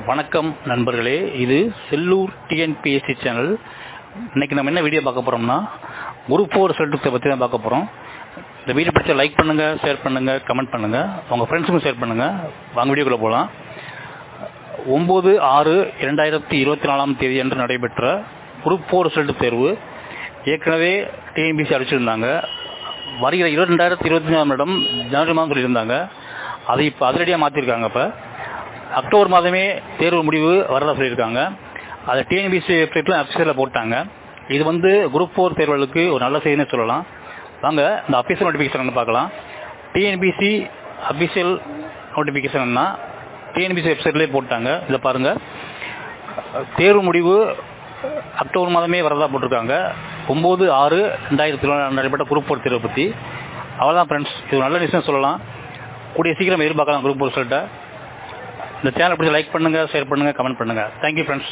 வணக்கம் நண்பர்களே, இது செல்லூர் டிஎன்பிஎஸ்சி சேனல். இன்றைக்கி நம்ம என்ன வீடியோ பார்க்க போகிறோம்னா, குரூப் 4 ரிசல்ட்டை பற்றி தான் பார்க்க போகிறோம். இந்த வீடியோ பிடிச்சா லைக் பண்ணுங்கள், ஷேர் பண்ணுங்கள், கமெண்ட் பண்ணுங்கள், உங்கள் ஃப்ரெண்ட்ஸுக்கும் ஷேர் பண்ணுங்கள். வாங்க வீடியோக்குள்ளே போகலாம். 9/6/2024 அன்று நடைபெற்ற குரூப் 4 ரிசல்ட் தேர்வு ஏற்கனவே டிஎன்பிஎஸ்சி அறிவிச்சிருந்தாங்க. வருகிற 2024 ஜனவரி மாதம் சொல்லியிருந்தாங்க. அதை இப்போ அதிரடியாக மாற்றிருக்காங்க. இப்போ அக்டோபர் மாதமே தேர்வு முடிவு வரதா சொல்லியிருக்காங்க. அதை டிஎன்பிஎஸ்சி வெப்சைட்டில் அஃபிஷியலில் போட்டாங்க. இது குரூப் 4 தேர்வுகளுக்கு ஒரு நல்ல செய்தின்னு சொல்லலாம். வாங்க இந்த அஃபிஷியல் நோட்டிஃபிகேஷன் பார்க்கலாம். டிஎன்பிஎஸ்சி அஃபிஷியல் நோட்டிஃபிகேஷன்னா டிஎன்பிஎஸ்சி வெப்சைட்லேயே போட்டாங்க. இதை பாருங்கள். தேர்வு முடிவு அக்டோபர் மாதமே வரதா போட்டிருக்காங்க. 9/6/2024 நடைபெற்ற குரூப் 4 தேர்வை பற்றி. அவ்வளோதான் ஃப்ரெண்ட்ஸ், இது நல்ல விஷயம் சொல்லலாம். கூடிய சீக்கிரம் எதிர்பார்க்கலாம் குரூப் 4 ரிசல்ட்டை. இந்த சேனல் பிடிச்ச லைக் பண்ணுங்கள், ஷேர் பண்ணுங்கள், கமெண்ட் பண்ணுங்கள். Thank you friends.